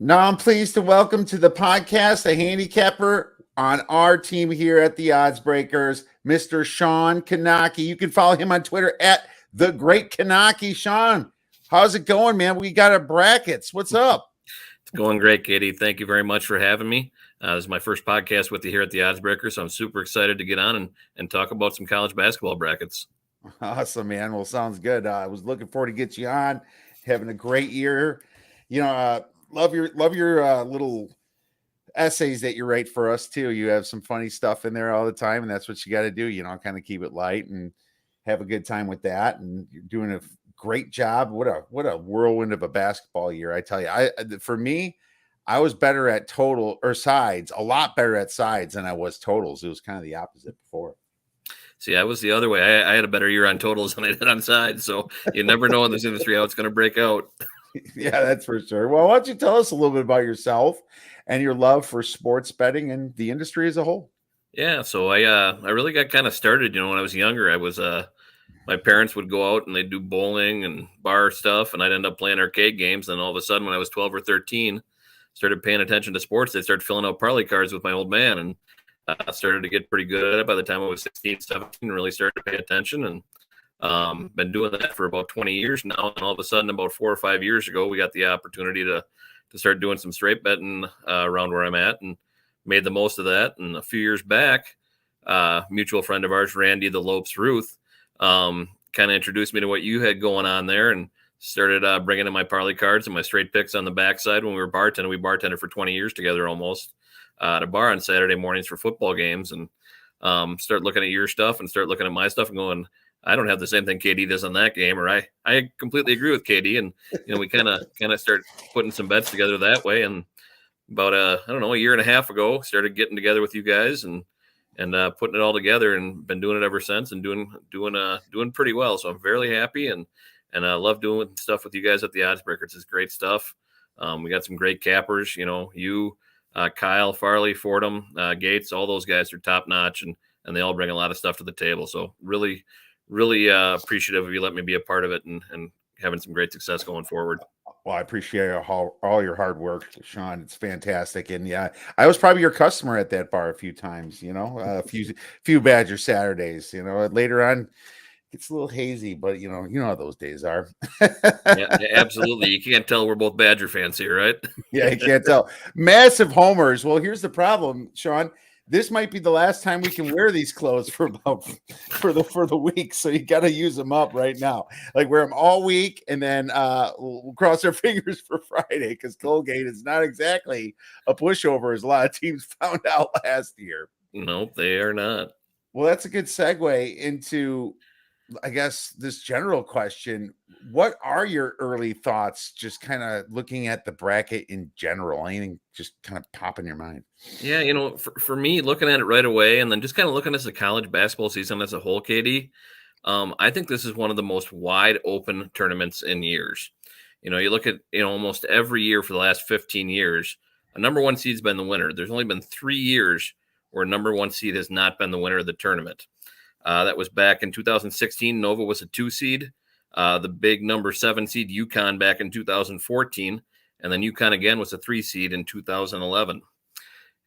Now I'm pleased to welcome to the podcast a handicapper on our team here at the Odds Breakers, Mr. Shawn Knoche. You can follow him on Twitter at the Great Knoche. Shawn, how's it going, man? We got our brackets. What's up? It's going great, Katie. Thank you very much for having me. This is my first podcast with you here at the Odds Breakers, so I'm super excited to get on and talk about some college basketball brackets. Awesome, man. Well, sounds good. I was looking forward to get you on, having a great year. Love your little essays that you write for us too. You have some funny stuff in there all the time, and that's what you got to do. Kind of keep it light and have a good time with that. And you're doing a great job. What a whirlwind of a basketball year! I tell you, for me, I was better at total or sides, a lot better at sides than I was totals. It was kind of the opposite before. See, I was the other way. I had a better year on totals than I did on sides, so you never know in this industry how it's going to break out. Yeah, that's for sure. Well, why don't you tell us a little bit about yourself and your love for sports betting and the industry as a whole? Yeah, so I really got kind of started. When I was younger, I was my parents would go out and they'd do bowling and bar stuff, and I'd end up playing arcade games. And all of a sudden, when I was 12 or 13, started paying attention to sports. They started filling out parlay cards with my old man, and started to get pretty good at it by the time I was 16, 17, really started to pay attention, and been doing that for about 20 years now. And all of a sudden, about 4 or 5 years ago, we got the opportunity to start doing some straight betting around where I'm at, and made the most of that. And a few years back, mutual friend of ours, Randy the Lopes Ruth, kind of introduced me to what you had going on there, and started bringing in my parlay cards and my straight picks on the backside when we were bartending. We bartended for 20 years together almost at a bar on Saturday mornings for football games, and start looking at your stuff and start looking at my stuff and going, I don't have the same thing KD does on that game, or I completely agree with KD. And, we kind of start putting some bets together that way. And about, I don't know, a year and a half ago, started getting together with you guys and putting it all together, and been doing it ever since, and doing pretty well. So I'm very happy, and I love doing stuff with you guys at the Odds Breakers. It's great stuff. We got some great cappers, you, Kyle, Farley, Fordham, Gates, all those guys are top notch, and they all bring a lot of stuff to the table. So really appreciative of you letting me be a part of it, and having some great success going forward. Well, I appreciate all your hard work, Shawn. It's fantastic. And yeah, I was probably your customer at that bar a few times, a few Badger Saturdays, later on it's a little hazy, but you know how those days are. Yeah, absolutely. You can't tell we're both Badger fans here, right? Yeah, you can't tell. Massive homers. Well, here's the problem, Shawn. This might be the last time we can wear these clothes for the week. So you got to use them up right now. Like wear them all week, and then we'll cross our fingers for Friday, because Colgate is not exactly a pushover, as a lot of teams found out last year. Nope, they are not. Well, that's a good segue into, I guess, this general question. What are your early thoughts, just kind of looking at the bracket in general? Anything just kind of pop in your mind? Yeah, for me, looking at it right away, and then just kind of looking at the college basketball season as a whole, KD, I think this is one of the most wide open tournaments in years. You look at, almost every year for the last 15 years, a number one seed's been the winner. There's only been 3 years where a number one seed has not been the winner of the tournament. That was back in 2016. Nova was a 2 seed. The big number 7 seed, UConn, back in 2014. And then UConn again was a 3 seed in 2011.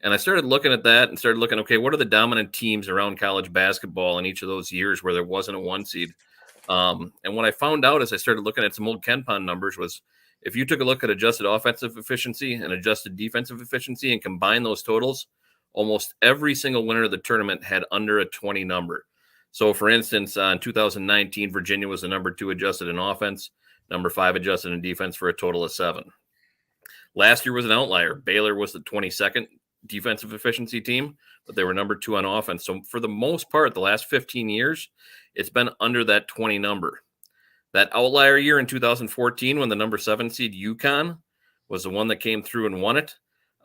And I started looking at that and started looking, okay, what are the dominant teams around college basketball in each of those years where there wasn't a 1 seed? And what I found out as I started looking at some old KenPom numbers was, if you took a look at adjusted offensive efficiency and adjusted defensive efficiency and combine those totals, almost every single winner of the tournament had under a 20 number. So, for instance, in 2019, Virginia was the number 2 adjusted in offense, number 5 adjusted in defense, for a total of 7. Last year was an outlier. Baylor was the 22nd defensive efficiency team, but they were number 2 on offense. So, for the most part, the last 15 years, it's been under that 20 number. That outlier year in 2014, when the number 7 seed UConn was the one that came through and won it,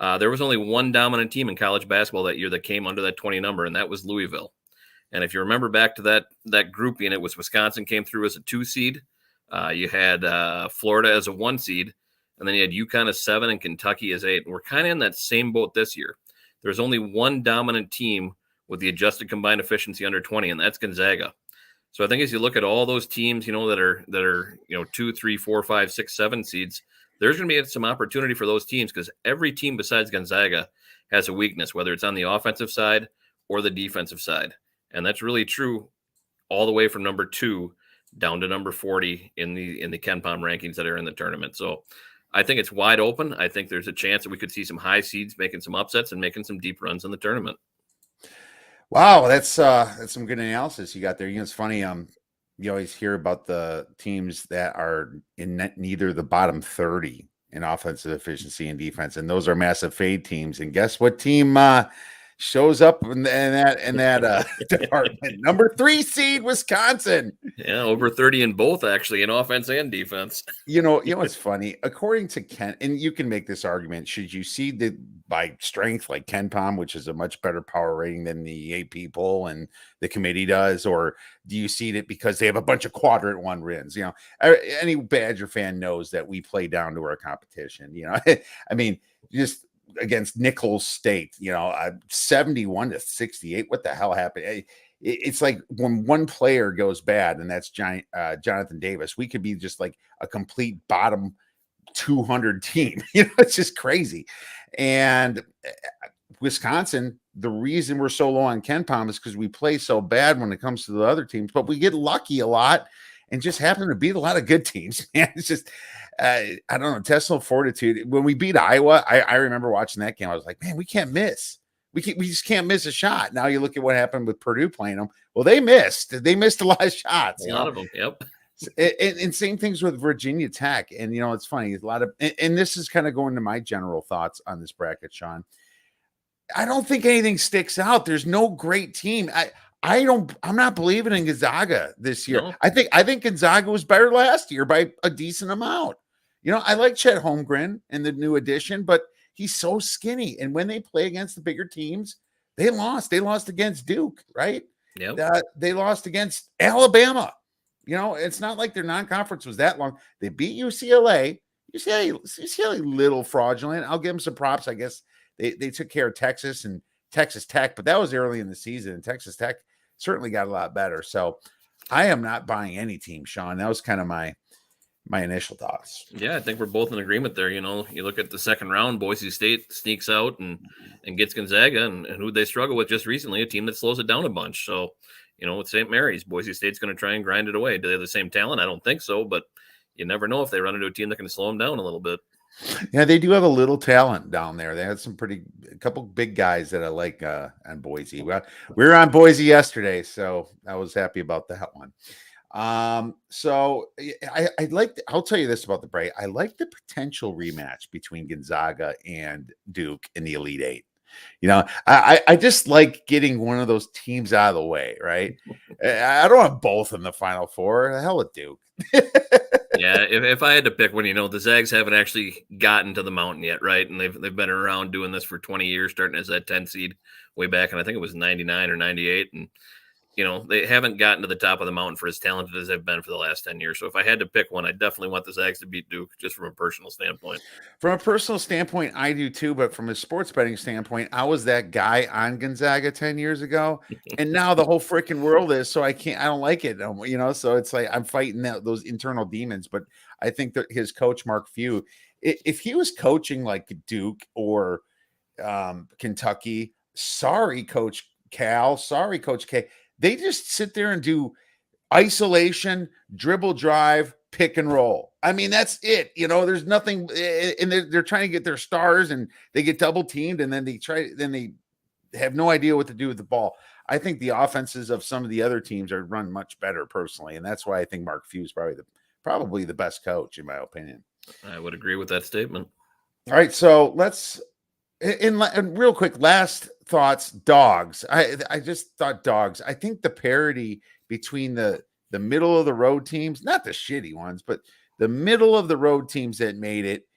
there was only one dominant team in college basketball that year that came under that 20 number, and that was Louisville. And if you remember back to that grouping, it was Wisconsin came through as a 2 seed. You had Florida as a 1 seed, and then you had UConn as 7 and Kentucky as 8. And we're kind of in that same boat this year. There's only one dominant team with the adjusted combined efficiency under 20, and that's Gonzaga. So I think as you look at all those teams, that are 2, 3, 4, 5, 6, 7 seeds, there's going to be some opportunity for those teams because every team besides Gonzaga has a weakness, whether it's on the offensive side or the defensive side. And that's really true all the way from number 2 down to number 40 in the KenPom rankings that are in the tournament. So I think it's wide open. I think there's a chance that we could see some high seeds making some upsets and making some deep runs in the tournament. Wow, that's some good analysis you got there. It's funny. You always hear about the teams that are in neither the bottom 30 in offensive efficiency and defense, and those are massive fade teams. And guess what team shows up in that department? Number 3 seed Wisconsin. Yeah, over 30 in both, actually, in offense and defense. What's funny? According to Ken, and you can make this argument, should you seed the by strength like KenPom, which is a much better power rating than the AP poll and the committee does, or do you seed it because they have a bunch of quadrant 1 wins? Any Badger fan knows that we play down to our competition. I mean, just against Nichols State, 71-68. What the hell happened? It's like when one player goes bad, and that's Jonathan Davis, we could be just like a complete bottom 200 team. It's just crazy. And Wisconsin, the reason we're so low on KenPom is because we play so bad when it comes to the other teams, but we get lucky a lot and just happen to beat a lot of good teams. Man, it's just, I don't know, intestinal fortitude. When we beat Iowa, I remember watching that game. I was like, man, we can't miss. We just can't miss a shot. Now you look at what happened with Purdue playing them. Well, they missed a lot of shots. A lot of them. Yep. And same things with Virginia Tech. And, it's funny. A lot of, and this is kind of going to my general thoughts on this bracket, Shawn. I don't think anything sticks out. There's no great team. I'm not believing in Gonzaga this year. No. I think Gonzaga was better last year by a decent amount. I like Chet Holmgren and the new addition, but he's so skinny. And when they play against the bigger teams, they lost. They lost against Duke, right? Yeah. They lost against Alabama. It's not like their non-conference was that long. They beat UCLA. UCLA little fraudulent. I'll give them some props. I guess they took care of Texas and Texas Tech, but that was early in the season, and Texas Tech certainly got a lot better. So I am not buying any team, Shawn. That was kind of my initial thoughts. Yeah, I think we're both in agreement there. You look at the second round, Boise State sneaks out and gets Gonzaga, and who they struggle with just recently, a team that slows it down a bunch. So, with St. Mary's, Boise State's going to try and grind it away. Do they have the same talent? I don't think so, but you never know if they run into a team that can slow them down a little bit. Yeah, they do have a little talent down there. They had a couple big guys that I like on Boise. We were on Boise yesterday, so I was happy about that one. So I'll tell you this about the break. I like the potential rematch between Gonzaga and Duke in the Elite Eight. I just like getting one of those teams out of the way, right? I don't want both in the Final Four. The hell with Duke. Yeah, if I had to pick one, the Zags haven't actually gotten to the mountain yet, right? And they've been around doing this for 20 years, starting as that 10 seed way back, and I think it was 99 or 98, and they haven't gotten to the top of the mountain for as talented as they've been for the last 10 years. So if I had to pick one, I definitely want the Zags to beat Duke, just from a personal standpoint. From a personal standpoint, I do too. But from a sports betting standpoint, I was that guy on Gonzaga 10 years ago. And now the whole freaking world is. So I don't like it. So it's like I'm fighting those internal demons. But I think that his coach, Mark Few, if he was coaching like Duke or Kentucky, sorry, Coach Cal, sorry, Coach K. They just sit there and do isolation, dribble, drive, pick and roll. I mean, that's it. There's nothing, and they're trying to get their stars, and they get double teamed, and then they have no idea what to do with the ball. I think the offenses of some of the other teams are run much better personally, and that's why I think Mark Few is probably the best coach in my opinion. I would agree with that statement. All right, so let's. And real quick, last thoughts, dogs. I just thought dogs. I think the parity between the middle of the road teams, not the shitty ones, but the middle of the road teams that made it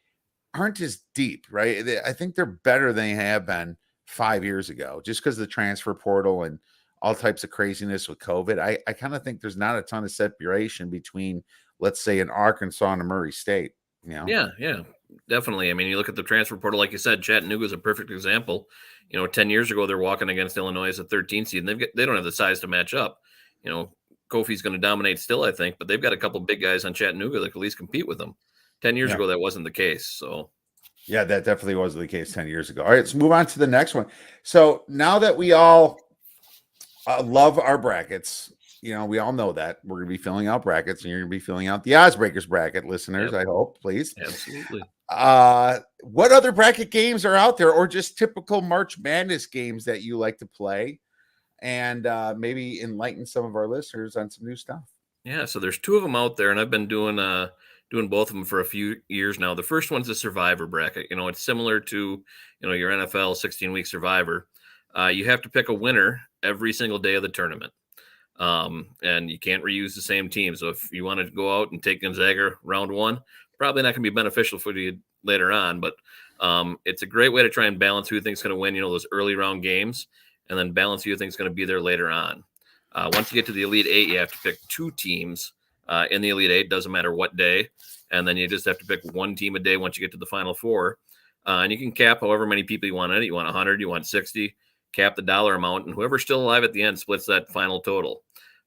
aren't as deep, right? I think they're better than they have been 5 years ago, just because of the transfer portal and all types of craziness with COVID. I kind of think there's not a ton of separation between, let's say, an Arkansas and a Murray State. Yeah. Definitely. I mean, you look at the transfer portal, like you said, Chattanooga is a perfect example. 10 years ago, they're walking against Illinois as a 13 seed, and they don't have the size to match up. Kofi's going to dominate still, I think, but they've got a couple big guys on Chattanooga that can at least compete with them. 10 years Yeah. ago, that wasn't the case. So, Yeah, that definitely wasn't the case 10 years ago. All right, let's move on to the next one. So now that we all love our brackets, we all know that we're going to be filling out brackets, and you're going to be filling out the Odds Breakers bracket, listeners. yep, I hope, please. absolutely. What other bracket games are out there, or just typical March Madness games that you like to play, and maybe enlighten some of our listeners on some new stuff? Yeah, so there's two of them out there, and I've been doing both of them for a few years now. The first one's a survivor bracket. It's similar to your NFL 16-week survivor. You have to pick a winner every single day of the tournament, and you can't reuse the same team. So if you want to go out and take Gonzaga round one, probably not going to be beneficial for you later on. But it's a great way to try and balance who you think's going to win. Those early round games, and then balance who you think's going to be there later on. Once you get to the Elite Eight, you have to pick two teams in the Elite Eight. Doesn't matter what day. And then you just have to pick one team a day once you get to the Final Four. And you can cap however many people you want in it. You want 100, you want 60, cap the dollar amount. And whoever's still alive at the end splits that final total.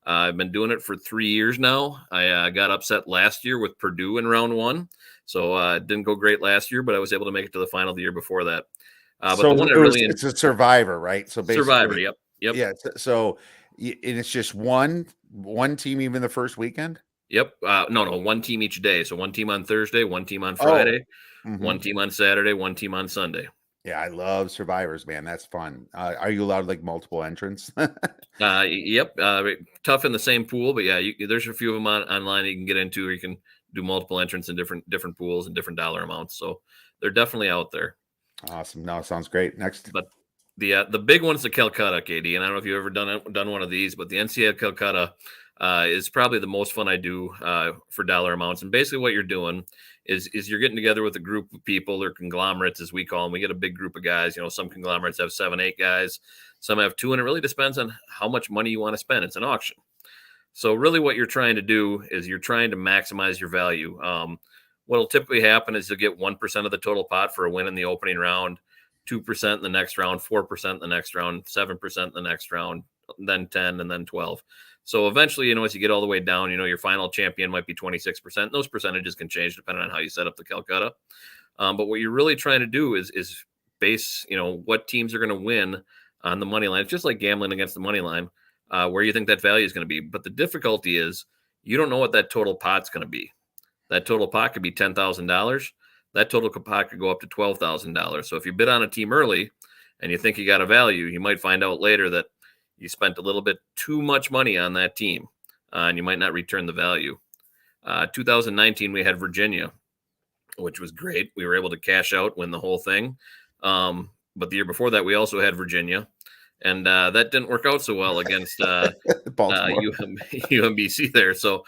I've been doing it for 3 years now. I got upset last year with Purdue in round one. So it didn't go great last year, but I was able to make it to the final the year before that. But So the one I really it's a survivor, right? So basically, Survivor, yep. Yeah. So and it's just one team, even the first weekend. Yep. No, one team each day. So one team on Thursday, one team on Friday, one team on Saturday, one team on Sunday. Yeah, I love survivors, man. That's fun. Are you allowed like multiple entrants? Yep. Tough in the same pool, but yeah, there's a few of them online you can get into, or you can do multiple entrants in different pools and different dollar amounts. So they're definitely out there. Awesome. No, sounds great. Next, but the big one's the Calcutta, KD, and I don't know if you've ever done one of these, but the NCAA Calcutta is probably the most fun I do for dollar amounts. And basically, what you're doing is you're getting together with a group of people, or conglomerates, as we call them. We get a big group of guys. Some conglomerates have 7, 8 guys, some have 2, and it really depends on how much money you want to spend. It's an auction. So really, what you're trying to do is you're trying to maximize your value. What'll typically happen is you'll get 1% of the total pot for a win in the opening round, 2% in the next round, 4% in the next round, 7% in the next round, then 10, and then 12. So eventually, as you get all the way down, your final champion might be 26%. Those percentages can change depending on how you set up the Calcutta. But what you're really trying to do is base, what teams are going to win on the money line. It's just like gambling against the money line, where you think that value is going to be. But the difficulty is you don't know what that total pot's going to be. That total pot could be $10,000. That total pot could go up to $12,000. So if you bid on a team early and you think you got a value, you might find out later that you spent a little bit too much money on that team, and you might not return the value. 2019, we had Virginia, which was great. We were able to cash out, win the whole thing. But the year before that, we also had Virginia, and that didn't work out so well against UMBC there. So,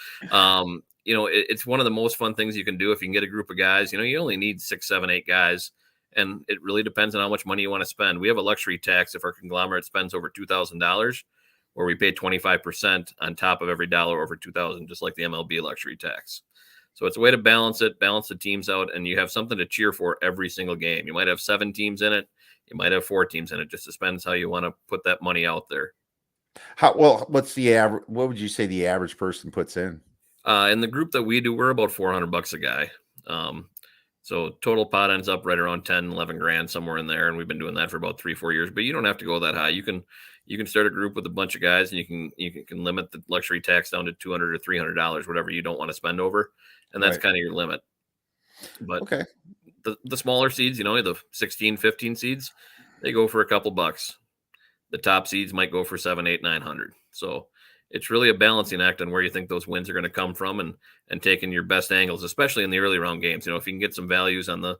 it's one of the most fun things you can do if you can get a group of guys. You only need 6, 7, 8 guys. And it really depends on how much money you want to spend. We have a luxury tax if our conglomerate spends over $2,000, where we pay 25% on top of every dollar over $2,000, just like the MLB luxury tax. So it's a way to balance the teams out, and you have something to cheer for every single game. You might have 7 teams in it. You might have 4 teams in it. Just depends how you want to put that money out there. What's the average? What would you say the average person puts in? In the group that we do, we're about $400 a guy. So total pot ends up right around 10, 11 grand, somewhere in there. And we've been doing that for about 3, 4 years, but you don't have to go that high. You can start a group with a bunch of guys, and you can limit the luxury tax down to $200 or $300, whatever you don't want to spend over. And that's kind of your limit. But okay, the smaller seeds, the 16, 15 seeds, they go for a couple bucks. The top seeds might go for 7, 8, 900. So it's really a balancing act on where you think those wins are going to come from, and taking your best angles, especially in the early round games. If you can get some values on the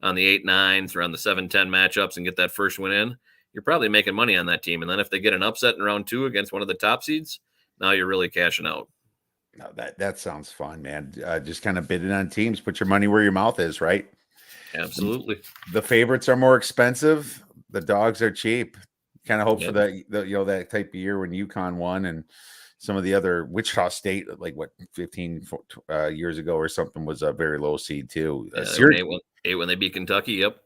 8-9s or on the 7-10 matchups and get that first win in, you're probably making money on that team. And then if they get an upset in round 2 against one of the top seeds, now you're really cashing out. No, that sounds fun, man. Just kind of bidding on teams, put your money where your mouth is, right? Absolutely. The favorites are more expensive. The dogs are cheap. Kind of hope for that, that type of year when UConn won, and some of the other Wichita State, like 15 years ago or something, was a very low seed too. Eight when they beat Kentucky. Yep.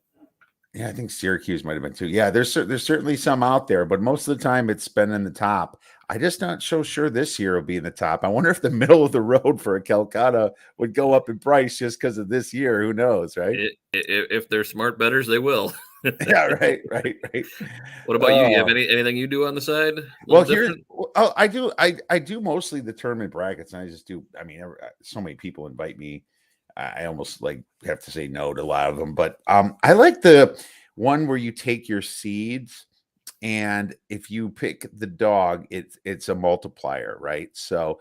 Yeah, I think Syracuse might have been too. Yeah, there's certainly some out there, but most of the time it's been in the top. I just not so sure this year will be in the top. I wonder if the middle of the road for a Calcutta would go up in price just because of this year. Who knows, right? If they're smart bettors, they will. Yeah, right. What about you? You have Oh, anything you do on the side? A well, little here's different? oh, I do mostly the tournament brackets, and I just do. I mean, so many people invite me. I almost like have to say no to a lot of them, but I like the one where you take your seeds, and if you pick the dog, it's a multiplier, right? So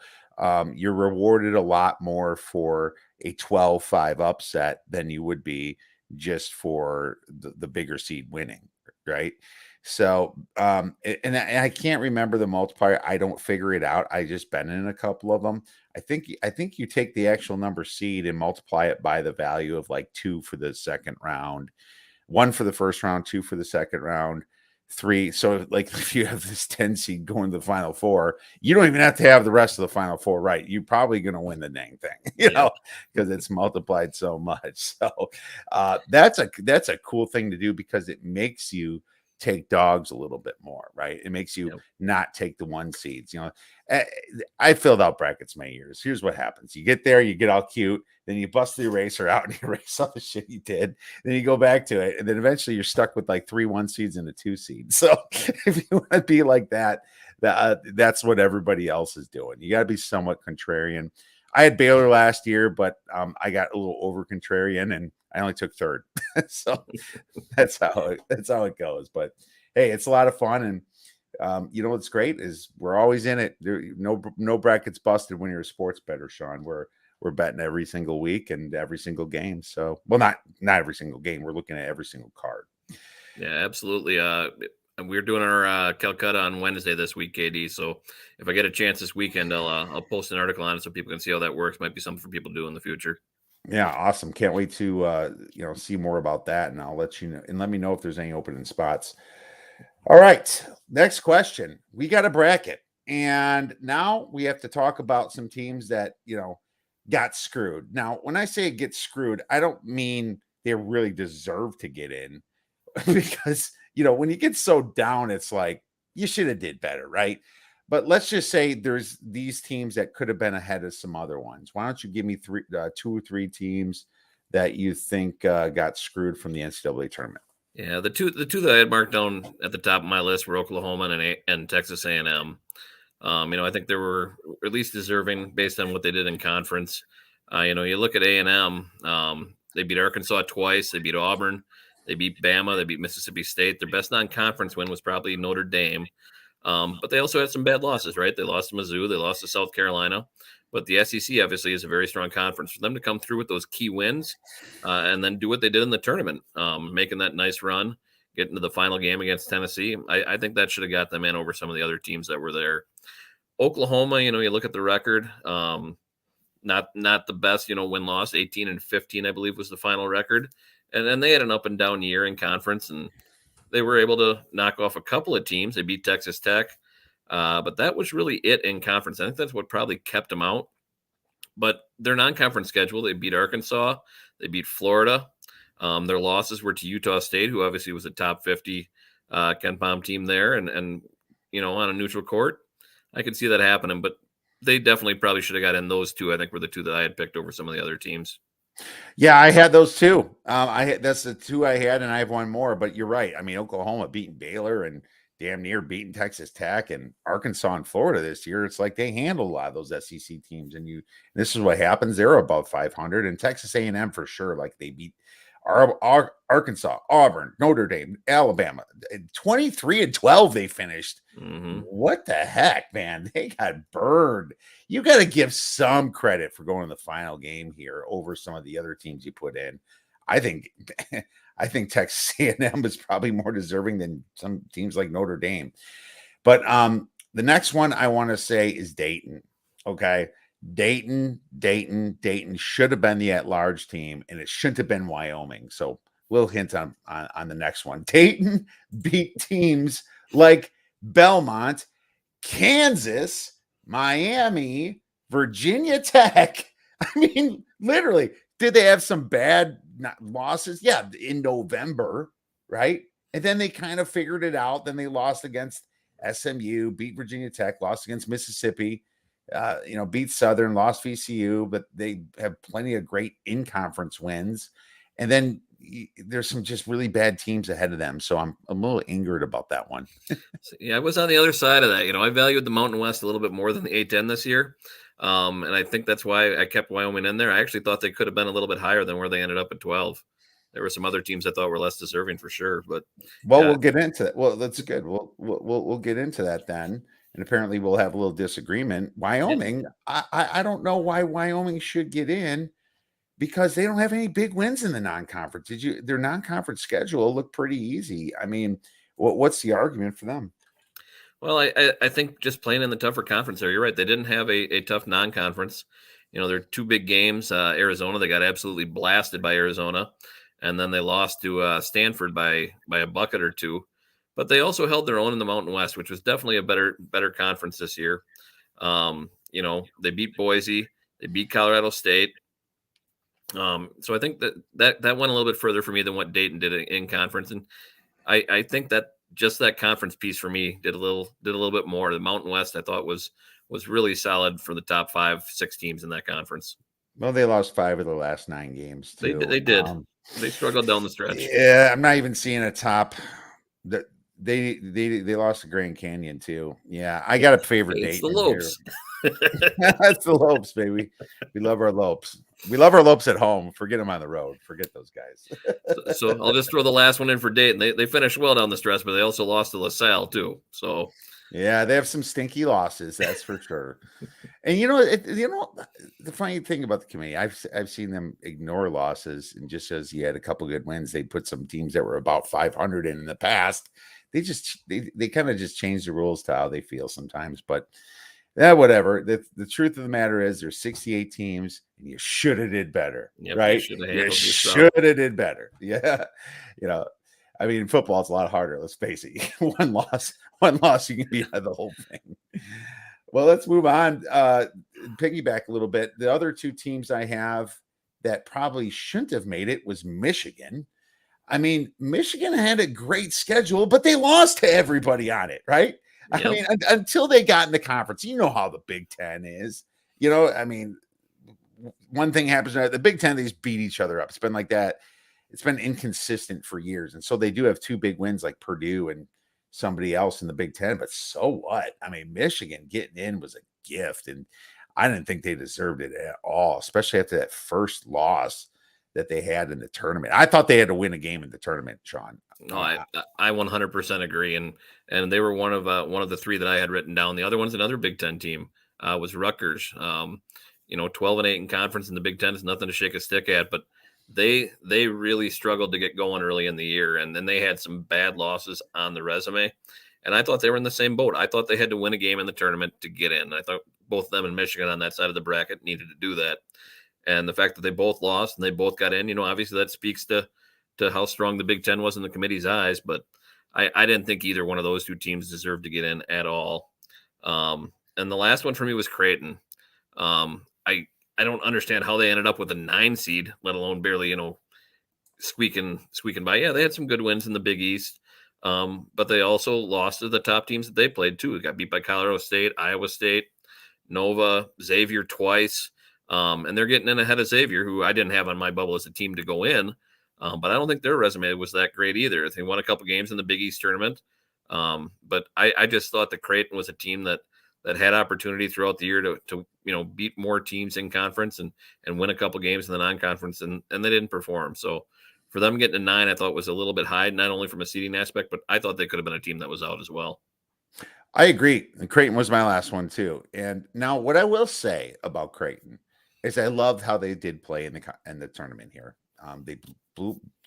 you're rewarded a lot more for a 12-5 upset than you would be just for the bigger seed winning, right? So and I can't remember the multiplier. I don't figure it out. I just been in a couple of them. I think you take the actual number seed and multiply it by the value of like 2 for the second round, 1 for the first round, 2 for the second round, 3. So like if you have this 10 seed going to the final four, you don't even have to have the rest of the final four right. You're probably going to win the dang thing, Yeah, because it's multiplied so much. So that's a cool thing to do because it makes you take dogs a little bit more, right? It makes you yep, not take the one seeds. Eh, I filled out brackets many years. Here's what happens: you get there, you get all cute, then you bust the eraser out and you erase all the shit you did. Then you go back to it, and then eventually you're stuck with like 3 1 seeds and a 2 seed. So if you want to be like that, that's what everybody else is doing. You got to be somewhat contrarian. I had Baylor last year, but I got a little over contrarian, and I only took third. So that's how it goes. But hey, it's a lot of fun, and what's great is we're always in it. No brackets busted when you're a sports bettor, Sean. We're betting every single week and every single game. So, well, not every single game. We're looking at every single card. yeah, absolutely. And we're doing our Calcutta on Wednesday this week, KD. So if I get a chance this weekend, I'll post an article on it so people can see how that works. Might be something for people to do in the future. Yeah, awesome. Can't wait to see more about that, and I'll let you know, and let me know if there's any opening spots. All right. Next question. We got a bracket, and now we have to talk about some teams that, got screwed. Now, when I say get screwed, I don't mean they really deserve to get in because, when you get so down, it's like you should have did better, right? But let's just say there's these teams that could have been ahead of some other ones. Why don't you give me 2 or 3 teams that you think got screwed from the NCAA tournament? Yeah, the two that I had marked down at the top of my list were Oklahoma and Texas A&M. I think they were at least deserving based on what they did in conference. You look at A&M, they beat Arkansas twice, they beat Auburn, they beat Bama, they beat Mississippi State. Their best non-conference win was probably Notre Dame. But they also had some bad losses, right? They lost to Mizzou, they lost to South Carolina. But the SEC obviously is a very strong conference. For them to come through with those key wins and then do what they did in the tournament, making that nice run, getting to the final game against Tennessee, I think that should have got them in over some of the other teams that were there. Oklahoma, you look at the record, not the best, win loss, 18-15, I believe was the final record. And then they had an up and down year in conference, and they were able to knock off a couple of teams. They beat Texas Tech, but that was really it in conference. I think that's what probably kept them out. But their non-conference schedule, they beat Arkansas, they beat Florida. Their losses were to Utah State, who obviously was a top 50 Ken Pom team there, and on a neutral court. I could see that happening, but they definitely probably should have got in. Those two, I think, were the two that I had picked over some of the other teams. Yeah, I had those too. That's the 2 I had, and I have one more. But you're right. I mean, Oklahoma beating Baylor and damn near beating Texas Tech and Arkansas and Florida this year. It's like they handled a lot of those SEC teams, and this is what happens. They're above 500, and Texas A&M for sure. Like they beat Arkansas, Auburn, Notre Dame, Alabama, 23-12. They finished. Mm-hmm. What the heck, man? They got burned. You got to give some credit for going to the final game here over some of the other teams you put in. I think, I think Texas A&M is probably more deserving than some teams like Notre Dame. But the next one I want to say is Dayton. Okay, Dayton should have been the at-large team, and it shouldn't have been Wyoming. So we'll hint on the next one. Dayton beat teams like Belmont, Kansas, Miami, Virginia Tech. I mean, literally, did they have some bad losses? Yeah, in November, right? And then they kind of figured it out. Then they lost against SMU, beat Virginia Tech, lost against Mississippi, beat Southern, lost VCU, but they have plenty of great in-conference wins. And then there's some just really bad teams ahead of them. So I'm a little angered about that one. Yeah, I was on the other side of that. I valued the Mountain West a little bit more than the A-10 this year. And I think that's why I kept Wyoming in there. I actually thought they could have been a little bit higher than where they ended up at 12. There were some other teams I thought were less deserving for sure, but Well, yeah, we'll get into that. Well, that's good. We'll get into that then. And apparently we'll have a little disagreement. yeah. Wyoming, I don't know why Wyoming should get in because they don't have any big wins in the non-conference. Their non-conference schedule looked pretty easy. I mean, what's the argument for them? Well, I think just playing in the tougher conference there, you're right. They didn't have a tough non-conference. They're two big games. Arizona, they got absolutely blasted by Arizona, and then they lost to Stanford by a bucket or two. But they also held their own in the Mountain West, which was definitely a better conference this year. They beat Boise, they beat Colorado State. So I think that went a little bit further for me than what Dayton did in conference, and I think that just that conference piece for me did a little bit more. The Mountain West I thought was really solid for the top 5-6 teams in that conference. Well, they lost 5 of the last 9 games They too. they did. They struggled down the stretch. Yeah, I'm not even seeing a top. That they lost to Grand Canyon too. Yeah, I got a favorite It's the Dayton in here. Lopes. That's the Lopes, baby. We love our Lopes. We love our Lopes at home. Forget them on the road. Forget those guys. So I'll just throw the last one in for Dayton. They finished well down the stretch, but they also lost to LaSalle too. So yeah, they have some stinky losses, that's for sure. And the funny thing about the committee, I've seen them ignore losses, and just as you had a couple good wins, they put some teams that were about 500 in the past. They kind of just change the rules to how they feel sometimes, but yeah, whatever. The truth of the matter is there's 68 teams and you should have did better. yep, Right? You should have did better. Yeah. I mean, football's a lot harder, let's face it. One loss, you can be out of the whole thing. Well, let's move on. Piggyback a little bit. The other two teams I have that probably shouldn't have made it was Michigan. I mean, Michigan had a great schedule, but they lost to everybody on it, right? Yep. I mean, until they got in the conference, you know how the Big Ten is. I mean, one thing happens. The Big Ten, they just beat each other up. It's been like that. It's been inconsistent for years. And so they do have two big wins like Purdue and somebody else in the Big Ten. But so what? I mean, Michigan getting in was a gift. And I didn't think they deserved it at all, especially after that first loss that they had in the tournament. I thought they had to win a game in the tournament, Shawn. No, I 100% agree, and they were one of the three that I had written down. The other one's another Big Ten team, was Rutgers. 12-8 in conference in the Big Ten is nothing to shake a stick at, but they really struggled to get going early in the year, and then they had some bad losses on the resume. And I thought they were in the same boat. I thought they had to win a game in the tournament to get in. I thought both them and Michigan on that side of the bracket needed to do that. And the fact that they both lost and they both got in, obviously that speaks to how strong the Big Ten was in the committee's eyes. But I didn't think either one of those two teams deserved to get in at all. And the last one for me was Creighton. I don't understand how they ended up with a 9 seed, let alone barely, squeaking by. Yeah, they had some good wins in the Big East. But they also lost to the top teams that they played too. They got beat by Colorado State, Iowa State, Nova, Xavier twice. And they're getting in ahead of Xavier, who I didn't have on my bubble as a team to go in. But I don't think their resume was that great either. They won a couple games in the Big East tournament. But I just thought that Creighton was a team that had opportunity throughout the year to beat more teams in conference and win a couple games in the non-conference, and they didn't perform. So for them getting a 9, I thought was a little bit high, not only from a seeding aspect, but I thought they could have been a team that was out as well. I agree. And Creighton was my last one too. And now what I will say about Creighton is I loved how they did play in the tournament here. They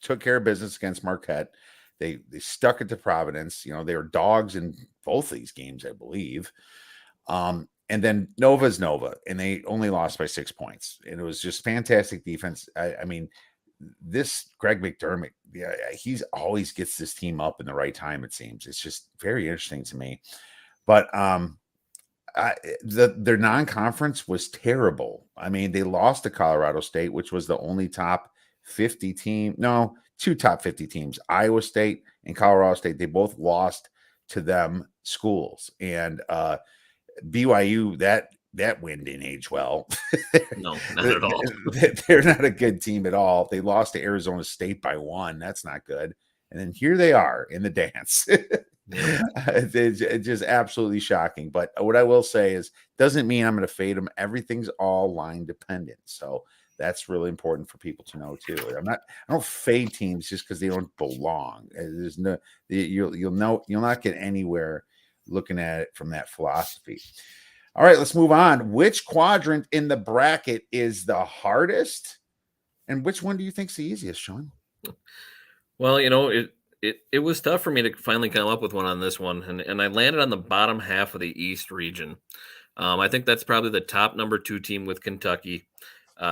took care of business against Marquette. They stuck it to Providence. They were dogs in both of these games, I believe. And then Nova's Nova, and they only lost by 6 points. And it was just fantastic defense. I mean, this Greg McDermott, yeah, he's always gets this team up in the right time. It seems it's just very interesting to me. But their non-conference was terrible. I mean, they lost to Colorado State, which was the only top 50 team. No, two top 50 teams, Iowa State and Colorado State. They both lost to them schools, and BYU, that win didn't age well. No, not at all. They're not a good team at all. They lost to Arizona State by 1. That's not good. And then here they are in the dance. Yep. It's just absolutely shocking. But what I will say is, doesn't mean I'm going to fade them. Everything's all line dependent. So that's really important for people to know too. I don't fade teams just because they don't belong. There's no, you'll not get anywhere looking at it from that philosophy. All right, let's move on. Which quadrant in the bracket is the hardest? And which one do you think is the easiest, Shawn? Well, it was tough for me to finally come up with one on this one, and I landed on the bottom half of the East region. I think that's probably the top number 2 team with Kentucky.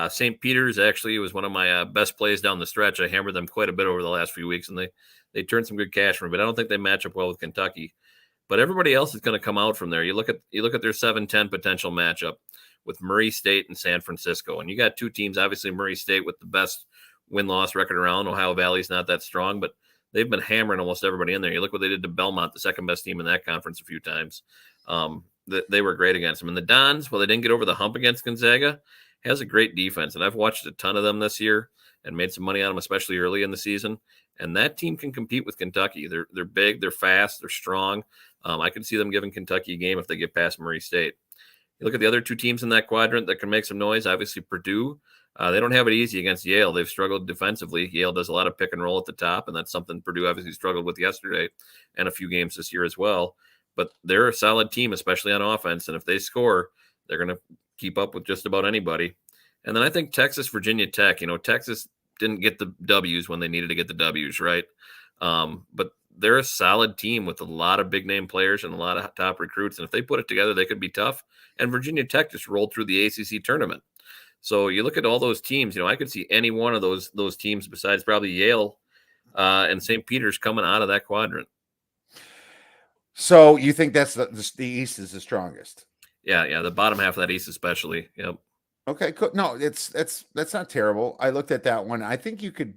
St. Peter's actually was one of my best plays down the stretch. I hammered them quite a bit over the last few weeks, and they turned some good cash for me. But I don't think they match up well with Kentucky. But everybody else is going to come out from there. You look at their 7-10 potential matchup with Murray State and San Francisco, and you got 2 teams. Obviously, Murray State with the best win-loss record around. Ohio Valley's not that strong, but they've been hammering almost everybody in there. You look what they did to Belmont, the second best team in that conference, a few times. They were great against them. And the Dons, well, they didn't get over the hump against Gonzaga, has a great defense. And I've watched a ton of them this year and made some money on them, especially early in the season. And that team can compete with Kentucky. They're big, they're fast, they're strong. I can see them giving Kentucky a game if they get past Murray State. You look at the other 2 teams in that quadrant that can make some noise. Obviously, Purdue. They don't have it easy against Yale. They've struggled defensively. Yale does a lot of pick and roll at the top, and that's something Purdue obviously struggled with yesterday and a few games this year as well. But they're a solid team, especially on offense, and if they score, they're going to keep up with just about anybody. And then I think Texas, Virginia Tech. Texas didn't get the W's when they needed to get the W's, right? But they're a solid team with a lot of big-name players and a lot of top recruits, and if they put it together, they could be tough. And Virginia Tech just rolled through the ACC tournament. So you look at all those teams, I could see any one of those teams besides probably Yale and St. Peter's coming out of that quadrant. So you think that's the East is the strongest? Yeah, the bottom half of that East especially. Yep. Okay, cool. No, that's not terrible. I looked at that one. I think you could.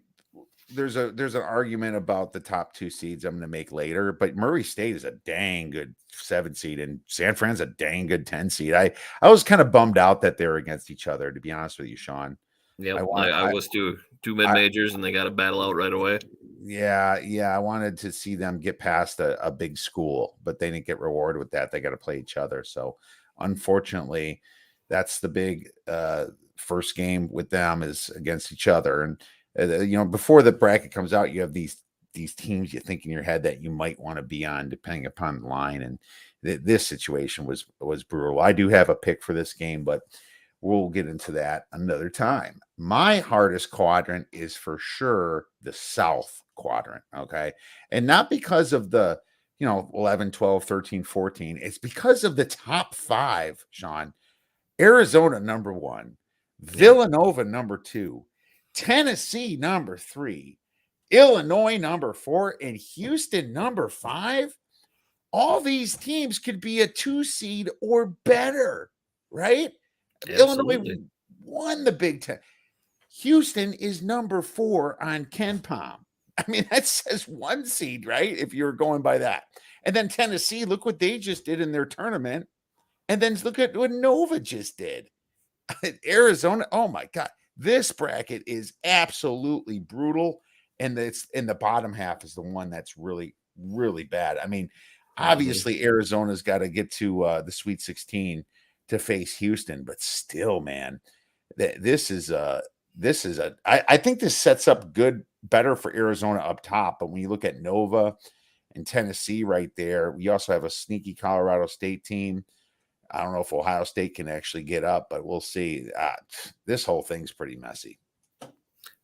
There's an argument about the top 2 seeds I'm going to make later, but Murray State is a dang good 7 seed and San Fran's a dang good 10 seed. I was kind of bummed out that they're against each other, to be honest with you, Shawn. Yeah, I was too. 2 mid-majors and they got to battle out right away. Yeah. I wanted to see them get past a big school, but they didn't get rewarded with that. They got to play each other. So unfortunately, that's the big first game with them is against each other. And before the bracket comes out, you have these teams you think in your head that you might want to be on, depending upon the line. And this situation was brutal. I do have a pick for this game, but we'll get into that another time. My hardest quadrant is for sure the South quadrant. Okay, and not because of the 11, 12, 13, 14. It's because of the top 5, Shawn. Arizona number 1, Villanova number 2. Tennessee number 3, Illinois number 4, and Houston number 5. All these teams could be a 2 seed or better, right? Absolutely. Illinois won the Big Ten. Houston is number 4 on KenPom. I mean, that says 1 seed, right? If you're going by that. And then Tennessee, look what they just did in their tournament. And then look at what Nova just did. Arizona, oh my God. This bracket is absolutely brutal, and it's in the bottom half is the one that's really, really bad. I mean, obviously Arizona's got to get to the Sweet 16 to face Houston, but still, man, this is I think this sets up better for Arizona up top. But when you look at Nova and Tennessee right there, we also have a sneaky Colorado State team. I don't know if Ohio State can actually get up, but we'll see. This whole thing's pretty messy.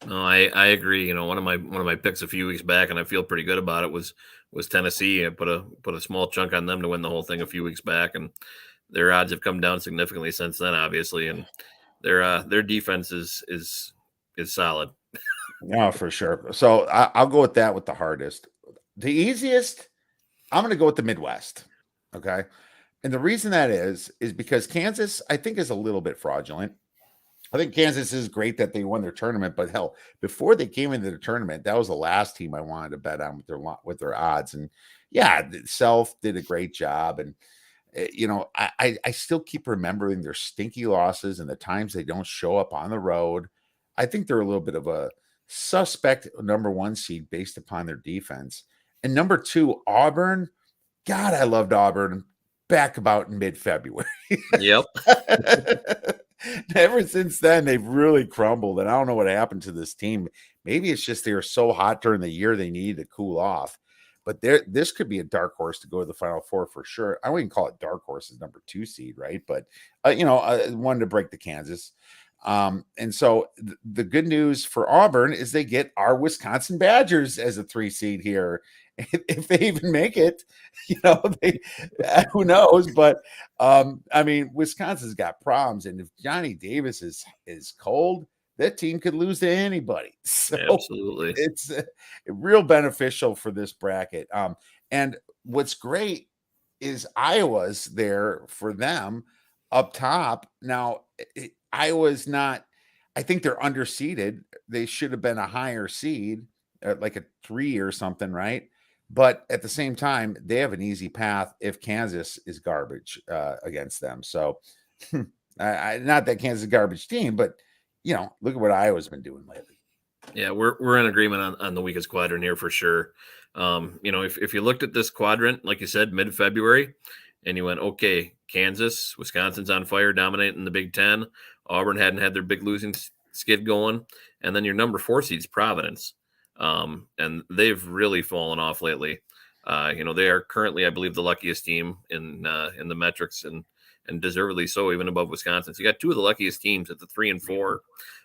No, I agree. One of my picks a few weeks back, and I feel pretty good about it, was Tennessee. I put a small chunk on them to win the whole thing a few weeks back, and their odds have come down significantly since then, obviously. And their defense is solid. No, for sure. So I'll go with that with the hardest. The easiest, I'm going to go with the Midwest. Okay. And the reason that is because Kansas, I think, is a little bit fraudulent. I think Kansas is great that they won their tournament, but hell, before they came into the tournament, that was the last team I wanted to bet on with their odds. And yeah, Self did a great job, and I still keep remembering their stinky losses and the times they don't show up on the road. I think they're a little bit of a suspect number one seed based upon their defense. And number two, Auburn. God, I loved Auburn back about in mid-February. Yep. Ever since then, they've really crumbled, and I don't know what happened to this team. Maybe it's just they were so hot during the year they needed to cool off. But this could be a dark horse to go to the Final Four for sure. I wouldn't call it dark horse as number 2 seed, right? But one to break the Kansas. And so the good news for Auburn is they get our Wisconsin Badgers as a 3 seed here. If they even make it, who knows? But I mean, Wisconsin's got problems, and if Johnny Davis is cold, that team could lose to anybody. So Absolutely, it's real beneficial for this bracket. And what's great is Iowa's there for them up top. Now, Iowa's not. I think they're underseeded. They should have been a higher seed, like a 3 or something, right? But at the same time, they have an easy path if Kansas is garbage against them. So, not that Kansas is a garbage team, but look at what Iowa's been doing lately. Yeah, we're in agreement on the weakest quadrant here for sure. If you looked at this quadrant, like you said, mid-February, and you went, okay, Kansas, Wisconsin's on fire, dominating the Big Ten. Auburn hadn't had their big losing skid going, and then your number 4 seed's Providence. And they've really fallen off lately. They are currently, I believe, the luckiest team in the metrics, and deservedly so, even above Wisconsin. So you got 2 of the luckiest teams at the 3 and 4.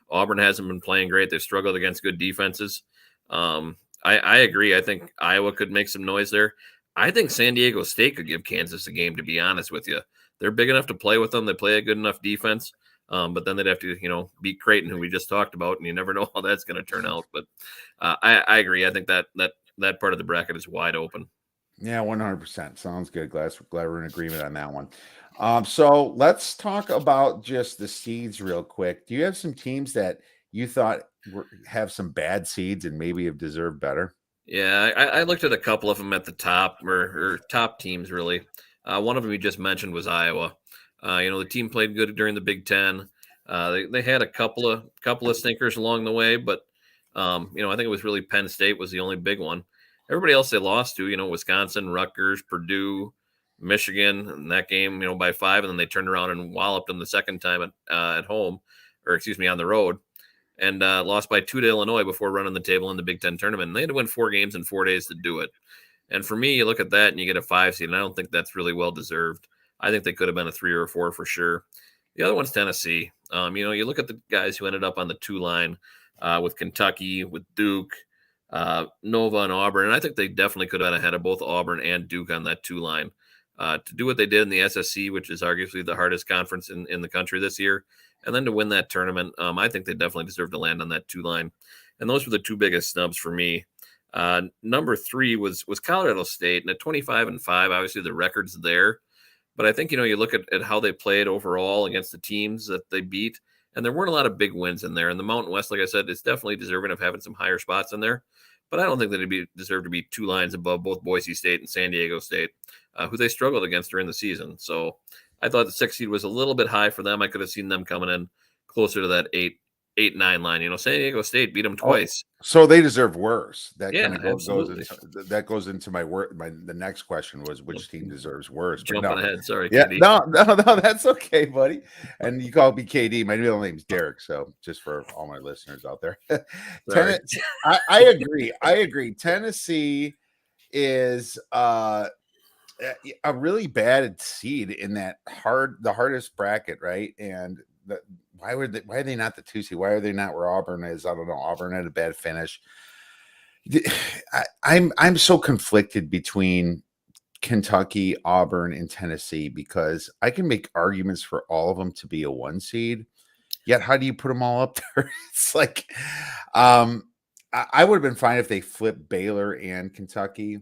Auburn hasn't been playing great. They've struggled against good defenses. I agree. I think Iowa could make some noise there. I think San Diego State could give Kansas a game, to be honest with you. They're big enough to play with them. They play a good enough defense. But then they'd have to, beat Creighton, who we just talked about, and you never know how that's going to turn out. But I agree. I think that part of the bracket is wide open. Yeah, 100%. Sounds good. Glad we're in agreement on that one. So let's talk about just the seeds real quick. Do you have some teams that you thought have some bad seeds and maybe have deserved better? Yeah, I looked at a couple of them at the top, or top teams, really. One of them you just mentioned was Iowa. The team played good during the Big Ten. They had a couple of stinkers along the way, but I think it was really Penn State was the only big one. Everybody else they lost to, Wisconsin, Rutgers, Purdue, Michigan, in that game, by 5, and then they turned around and walloped them the second time at home, or excuse me, on the road, and lost by 2 to Illinois before running the table in the Big Ten tournament. And they had to win 4 games in 4 days to do it. And for me, you look at that and you get a 5 seed, and I don't think that's really well deserved. I think they could have been a 3 or a 4 for sure. The other one's Tennessee. You look at the guys who ended up on the 2 line with Kentucky, with Duke, Nova, and Auburn, and I think they definitely could have been ahead of both Auburn and Duke on that 2 line. To do what they did in the SSC, which is arguably the hardest conference in the country this year, and then to win that tournament, I think they definitely deserve to land on that 2 line. And those were the 2 biggest snubs for me. Number 3 was Colorado State, and at 25-5, obviously the record's there. But I think, you look at how they played overall against the teams that they beat, and there weren't a lot of big wins in there. And the Mountain West, like I said, is definitely deserving of having some higher spots in there. But I don't think that it'd deserve to be 2 lines above both Boise State and San Diego State, who they struggled against during the season. So I thought the 6 seed was a little bit high for them. I could have seen them coming in closer to that 8-9 line. San Diego State beat them twice. So they deserve worse. That Yeah, kind of goes into my word. The next question was which team deserves worse. Jumping ahead, sorry, yeah, KD. no, that's okay, buddy. And you call me KD. My middle name's Derek. So just for all my listeners out there, I agree. Tennessee is a really bad seed in the hardest bracket, right? And why are they not the 2 seed? Why are they not where Auburn is? I don't know. Auburn had a bad finish. I'm so conflicted between Kentucky, Auburn, and Tennessee because I can make arguments for all of them to be a 1 seed. Yet how do you put them all up there? It's like I would have been fine if they flipped Baylor and Kentucky.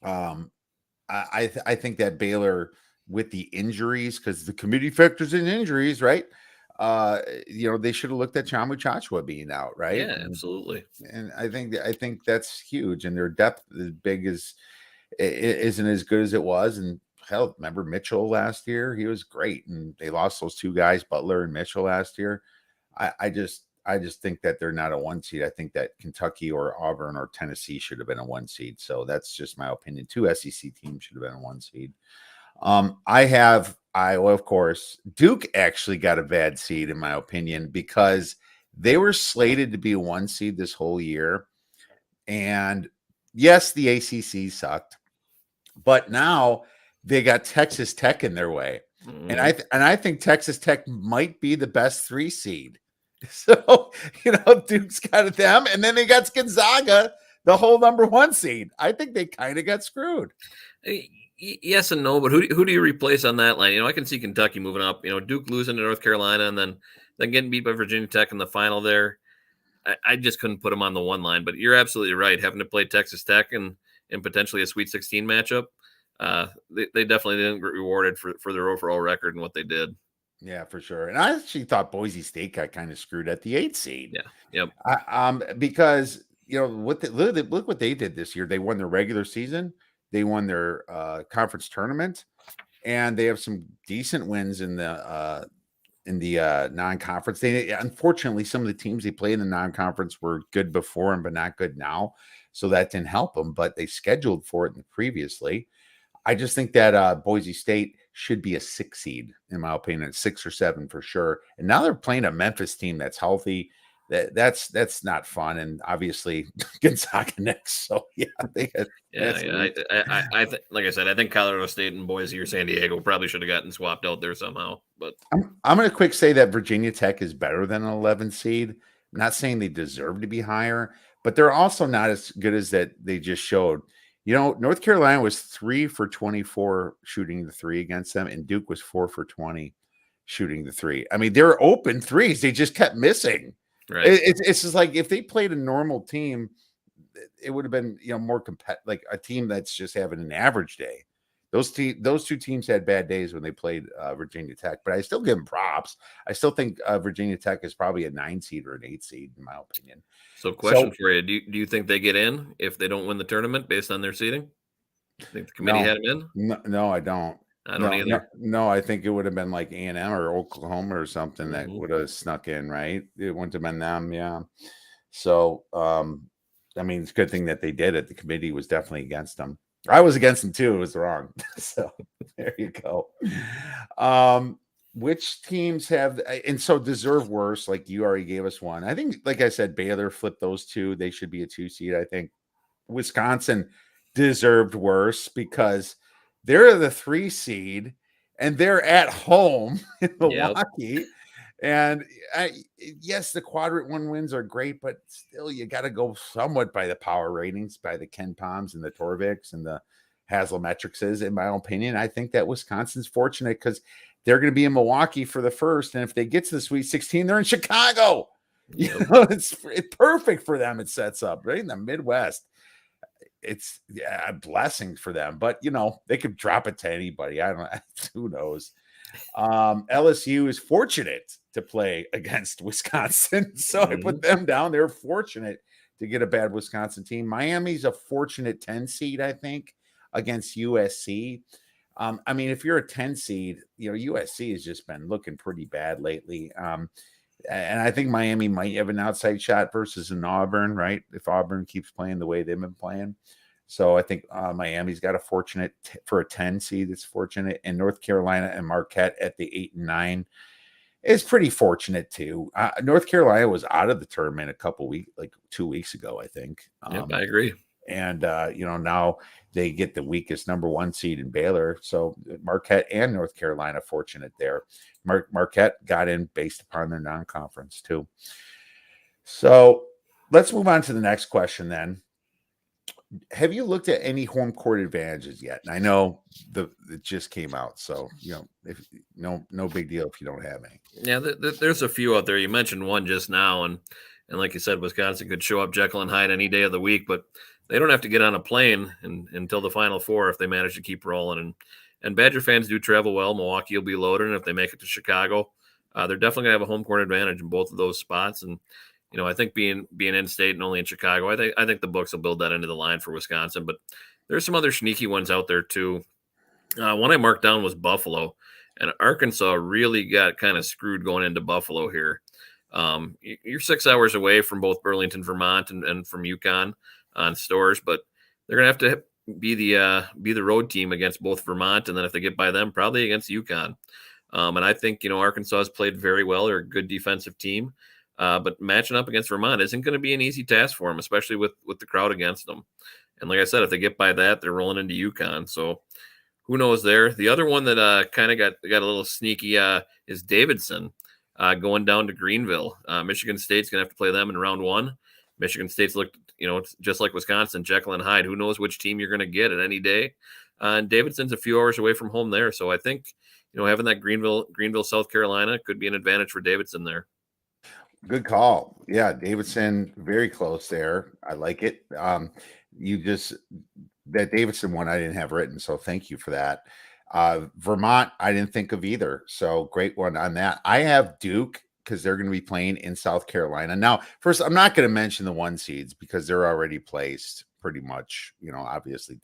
I think that Baylor with the injuries, because the committee factors in injuries, right? they should have looked at Chamu Chachua being out, right? Yeah, absolutely. And I think that's huge. And their depth is big as isn't as good as it was. And hell, remember Mitchell last year? He was great, and they lost those two guys, Butler and Mitchell, last year. I just think that they're not a one seed. I think that Kentucky or Auburn or Tennessee should have been a one seed. So that's just my opinion. Two SEC teams should have been a one seed. I have Iowa, of course. Duke actually got a bad seed, in my opinion, because they were slated to be a one seed this whole year. And yes, the ACC sucked, but now they got Texas Tech in their way. And Mhm. I think Texas Tech might be the best 3 seed. So, Duke's got them, and then they got Gonzaga, the whole number 1 seed. I think they kind of got screwed. Yes and no, but who do you replace on that line? I can see Kentucky moving up. Duke losing to North Carolina, and then getting beat by Virginia Tech in the final there. I just couldn't put them on the one line. But you're absolutely right. Having to play Texas Tech and potentially a Sweet 16 matchup, they definitely didn't get rewarded for their overall record and what they did. Yeah, for sure. And I actually thought Boise State got kind of screwed at the 8th seed. Yeah. Yep. Because look what they did this year. They won their regular season, they won their conference tournament, and they have some decent wins in the non-conference. They unfortunately, some of the teams they play in the non-conference were good before them, but not good now. So that didn't help them. But they scheduled for it previously. I just think that Boise State should be a 6 seed, in my opinion, 6 or 7 for sure. And now they're playing a Memphis team that's healthy. That's not fun. And obviously Gonzaga next. So yeah, Like I said, I think Colorado State and Boise or San Diego probably should have gotten swapped out there somehow. But I'm going to quick say that Virginia Tech is better than an 11 seed. I'm not saying they deserve to be higher, but they're also not as good as that they just showed. North Carolina was 3 for 24 shooting the 3 against them, and Duke was 4 for 20 shooting the 3. I mean, they're open threes. They just kept missing. right. It's just like if they played a normal team, it would have been more competitive, like a team that's just having an average day. Those two teams had bad days when they played Virginia Tech, but I still give them props. I still think Virginia Tech is probably a 9 seed or an 8 seed, in my opinion. So, question for you: Do you think they get in if they don't win the tournament based on their seeding? You think the committee had them in? No, I don't. I don't either. No, I think it would have been like A&M or Oklahoma or something that Mhm. would have snuck in, right? It wouldn't have been them, yeah. So, I mean, it's a good thing that they did it. The committee was definitely against them. I was against them too. It was wrong. So there you go. Which teams have and so deserve worse? Like you already gave us one. I think, like I said, Baylor flipped those two. They should be a 2 seed. I think Wisconsin deserved worse because they're the 3 seed and they're at home in Yep. Milwaukee. And yes, the quadrant 1 wins are great, but still, you got to go somewhat by the power ratings, by the Ken Poms and the Torviks and the Haslametricses. In my opinion, I think that Wisconsin's fortunate because they're going to be in Milwaukee for the first, and if they get to the Sweet 16, they're in Chicago. Yep. It's perfect for them. It sets up right in the Midwest. It's a blessing for them, but they could drop it to anybody. I don't know. Who knows? LSU is fortunate to play against Wisconsin. So I put them down. They're fortunate to get a bad Wisconsin team. Miami's a fortunate 10 seed, I think, against USC. I mean, if you're a 10 seed, USC has just been looking pretty bad lately. And I think Miami might have an outside shot versus an Auburn, right? If Auburn keeps playing the way they've been playing. So I think Miami's got a fortunate for a 10 seed. It's fortunate. And North Carolina and Marquette at the 8 and 9 is pretty fortunate too. North Carolina was out of the tournament a couple weeks, like 2 weeks ago, I think. Yep, I agree. And now they get the weakest number 1 seed in Baylor. So Marquette and North Carolina fortunate there. Marquette got in based upon their non-conference too. So let's move on to the next question then. Have you looked at any home court advantages yet? And I know it just came out, so if no big deal if you don't have any. Yeah, there's a few out there. You mentioned one just now, and like you said, Wisconsin could show up Jekyll and Hyde any day of the week, but they don't have to get on a plane until the Final Four if they manage to keep rolling. And Badger fans do travel well. Milwaukee will be loaded, and if they make it to Chicago, They're definitely gonna have a home court advantage in both of those spots. And I think being in state and only in Chicago, I think the books will build that into the line for Wisconsin. But there's some other sneaky ones out there too. One I marked down was Buffalo, and Arkansas really got kind of screwed going into Buffalo here. You're 6 hours away from both Burlington, Vermont, and from UConn on stores, but they're gonna have to be the road team against both Vermont, and then if they get by them, probably against UConn. And I think Arkansas has played very well. They're a good defensive team, but matching up against Vermont isn't going to be an easy task for them, especially with the crowd against them. And like I said, if they get by that, they're rolling into UConn. So who knows there? The other one that kind of got a little sneaky is Davidson going down to Greenville. Michigan State's going to have to play them in round one. Michigan State's looked, just like Wisconsin, Jekyll and Hyde. Who knows which team you're going to get at any day? And Davidson's a few hours away from home there. So I think, having that Greenville, South Carolina could be an advantage for Davidson there. Good call. Yeah, Davidson, very close there. I like it. That Davidson one I didn't have written, so thank you for that. Vermont, I didn't think of either. So great one on that. I have Duke because they're going to be playing in South Carolina. Now, first, I'm not going to mention the 1 seeds because they're already placed pretty much, obviously,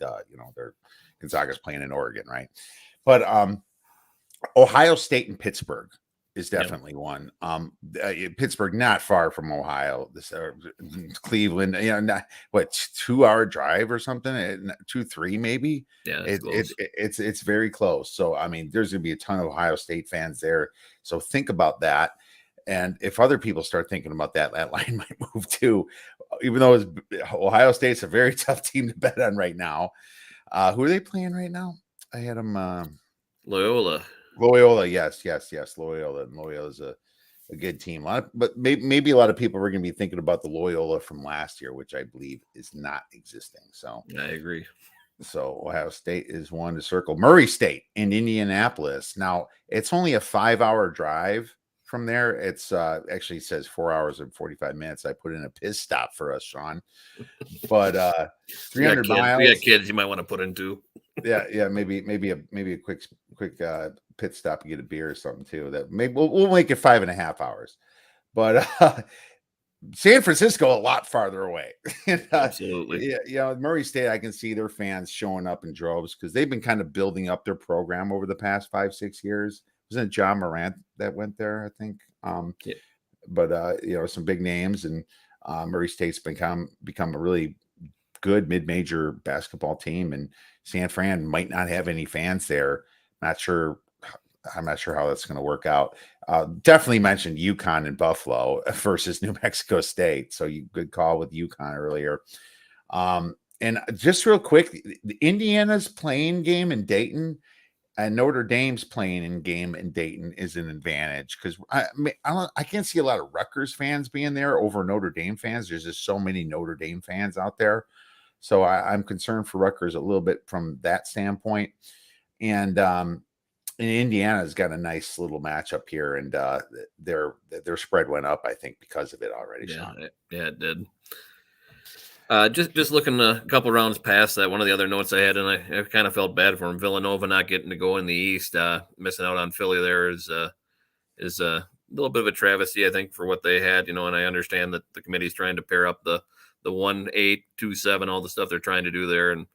Gonzaga's playing in Oregon, right? But Ohio State and Pittsburgh is definitely one. Pittsburgh, not far from Ohio. Cleveland, not 2-hour drive or something, 2-3 maybe. Yeah, it's very close. So I mean, there's gonna be a ton of Ohio State fans there. So think about that. And if other people start thinking about that, that line might move too. Even though Ohio State's a very tough team to bet on right now. Who are they playing right now? I had them. Loyola, yes. Loyola, and Loyola's a good team. But maybe a lot of people are going to be thinking about the Loyola from last year, which I believe is not existing. So I agree. So Ohio State is one to circle. Murray State in Indianapolis. Now it's only a 5-hour drive from there. It's actually says 4 hours and 45 minutes. I put in a pit stop for us, Shawn. But 300 miles. We got kids you might want to put into. Yeah, maybe a quick pit stop to get a beer or something too. That maybe we'll make it 5.5 hours. But San Francisco a lot farther away. Absolutely. Yeah, Murray State, I can see their fans showing up in droves because they've been kind of building up their program over the past 5-6 years. Wasn't it John Morant that went there, I think? Yeah. But some big names, and Murray State's become a really good mid-major basketball team, and San Fran might not have any fans there. I'm not sure how that's going to work out. Definitely mentioned UConn and Buffalo versus New Mexico State. So good call with UConn earlier. And just real quick, the Indiana's playing game in Dayton and Notre Dame's playing in game in Dayton is an advantage because I can't see a lot of Rutgers fans being there over Notre Dame fans. There's just so many Notre Dame fans out there. So I'm concerned for Rutgers a little bit from that standpoint. And Indiana's got a nice little matchup here, and their spread went up, I think, because of it already. Yeah, it did. Just looking a couple rounds past that, one of the other notes I had, and I kind of felt bad for him. Villanova not getting to go in the East, missing out on Philly there is a little bit of a travesty, I think, for what they had. And I understand that the committee's trying to pair up the 1-8, 2-7, all the stuff they're trying to do there, and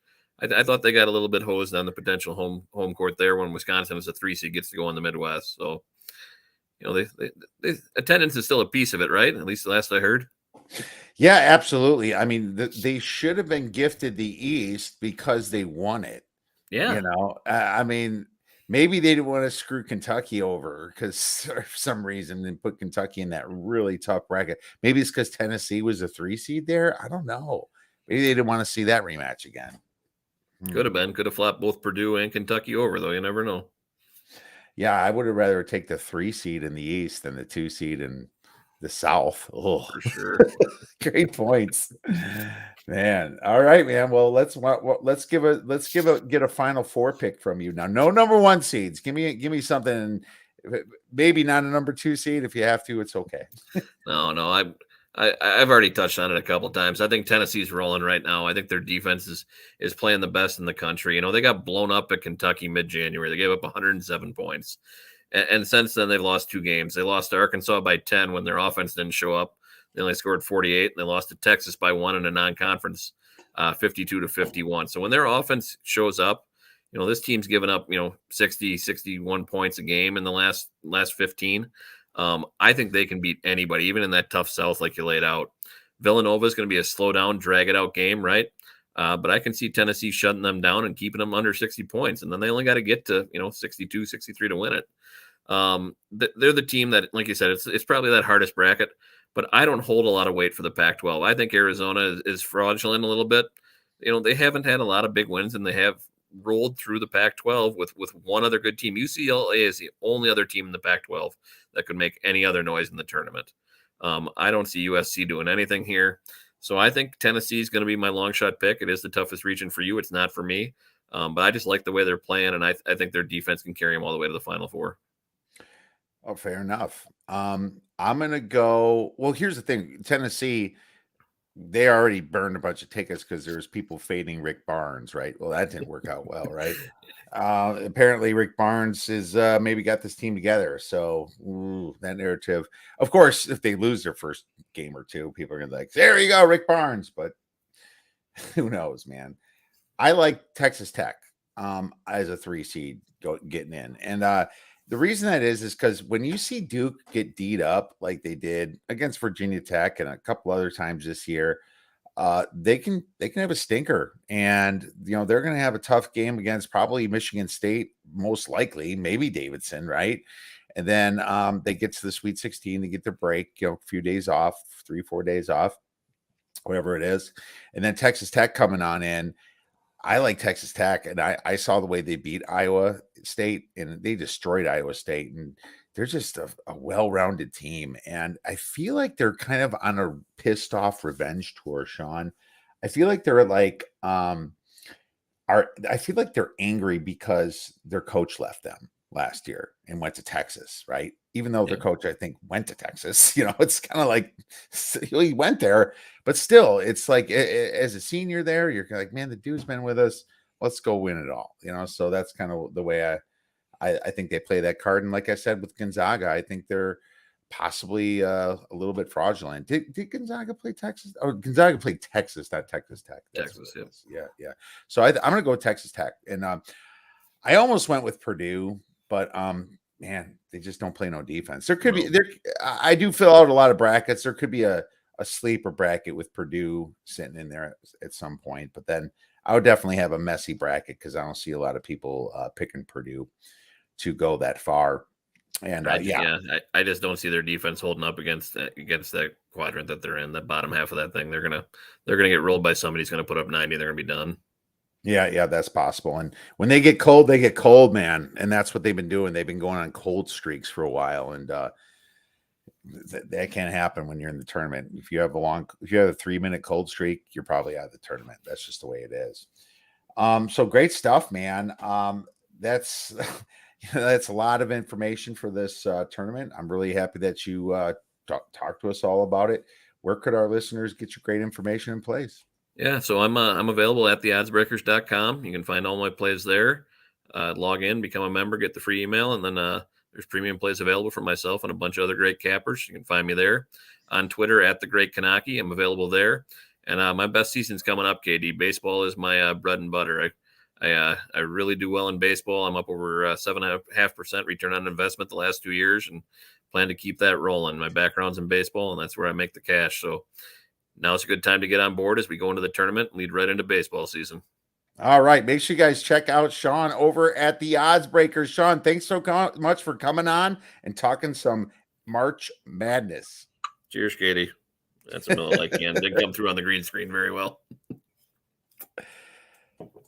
I thought they got a little bit hosed on the potential home court there when Wisconsin as a 3 seed gets to go in the Midwest. So, they attendance is still a piece of it, right? At least the last I heard. Yeah, absolutely. I mean, they should have been gifted the East because they won it. Yeah. I mean, maybe they didn't want to screw Kentucky over because for some reason they put Kentucky in that really tough bracket. Maybe it's because Tennessee was a 3 seed there. I don't know. Maybe they didn't want to see that rematch again. Could have been. Could have flopped both Purdue and Kentucky over, though. You never know. Yeah, I would have rather take the 3 seed in the East than the 2 seed in the South. Oh, for sure. Great points, man. All right, man. Well, let's get a Final Four pick from you now. No number 1 seeds. Give me something. Maybe not a number 2 seed. If you have to, it's okay. No. I've already touched on it a couple of times. I think Tennessee's rolling right now. I think their defense is playing the best in the country. They got blown up at Kentucky mid-January. They gave up 107 points. And since then, they've lost 2 games. They lost to Arkansas by 10 when their offense didn't show up. They only scored 48, and they lost to Texas by 1 in a non-conference, 52-51. So when their offense shows up, this team's given up, 60, 61 points a game in the last 15. I think they can beat anybody, even in that tough South like you laid out. Villanova is going to be a slow down, drag it out game, right? But I can see Tennessee shutting them down and keeping them under 60 points. And then they only got to get to, 62, 63 to win it. They're the team that, like you said, it's probably that hardest bracket, but I don't hold a lot of weight for the Pac-12. I think Arizona is fraudulent a little bit. They haven't had a lot of big wins, and they have rolled through the Pac-12 with one other good team. UCLA is the only other team in the Pac-12 that could make any other noise in the tournament. I don't see USC doing anything here. So I think Tennessee is going to be my long shot pick. It is the toughest region for you. It's not for me. But I just like the way they're playing, and I think their defense can carry them all the way to the Final Four. Oh, fair enough. I'm going to go. Well, here's the thing. Tennessee, they already burned a bunch of tickets because there's people fading Rick Barnes, right? Well, that didn't work out well, right? Apparently, Rick Barnes is maybe got this team together. So that narrative, of course, if they lose their first game or two, people are going to be like, there you go, Rick Barnes. But who knows, man? I like Texas Tech as a 3 seed getting in. And the reason that is because when you see Duke get D'd up like they did against Virginia Tech and a couple other times this year, they can have a stinker, and they're going to have a tough game against probably Michigan State, most likely, maybe Davidson, right? And then they get to the Sweet 16, they get their break, a few days off, 3-4 days off, whatever it is, and then Texas Tech coming on in. I like Texas Tech, and I saw the way they beat Iowa State, and they destroyed Iowa State, and they're just a well-rounded team. And I feel like they're kind of on a pissed off revenge tour, Shawn. I feel like they're like I feel like they're angry because their coach left them last year and went to Texas, right? Even though their coach, I think, went to Texas, it's kind of like he went there, but still, it's like as a senior there, you're like, man, the dude's been with us. Let's go win it all, So that's kind of the way I think they play that card. And like I said with Gonzaga, I think they're possibly a little bit fraudulent. Did Gonzaga play Texas? Oh, Gonzaga played Texas, not Texas Tech. That's Texas, yeah. So I'm going to go Texas Tech, and I almost went with Purdue, but man, they just don't play no defense. There could be there. I do fill out a lot of brackets. There could be a sleeper bracket with Purdue sitting in there at some point, but then I would definitely have a messy bracket because I don't see a lot of people picking Purdue to go that far. And I just don't see their defense holding up against that quadrant that they're in, the bottom half of that thing. They're gonna get rolled by somebody who's gonna put up 90. They're gonna be done. Yeah, that's possible. And when they get cold, man. And that's what they've been doing. They've been going on cold streaks for a while, and that can't happen when you're in the tournament. If you have a 3-minute cold streak, you're probably out of the tournament. That's just the way it is. So great stuff, man. That's that's a lot of information for this tournament. I'm really happy that you talked to us all about it. Where could our listeners get your great information in place? Yeah, so I'm available at theoddsbreakers.com. You can find all my plays there. Log in, become a member, get the free email, and then there's premium plays available for myself and a bunch of other great cappers. You can find me there. On Twitter at the Great Kanaki. I'm available there. And my best season's coming up, KD. Baseball is my bread and butter. I really do well in baseball. I'm up over 7.5% return on investment the last 2 years, and plan to keep that rolling. My background's in baseball, and that's where I make the cash. So now it's a good time to get on board as we go into the tournament and lead right into baseball season. All right. Make sure you guys check out Shawn over at the Odds Breakers. Shawn, thanks so much for coming on and talking some March Madness. Cheers, Katie. That's a Miller Lite can. Didn't come through on the green screen very well.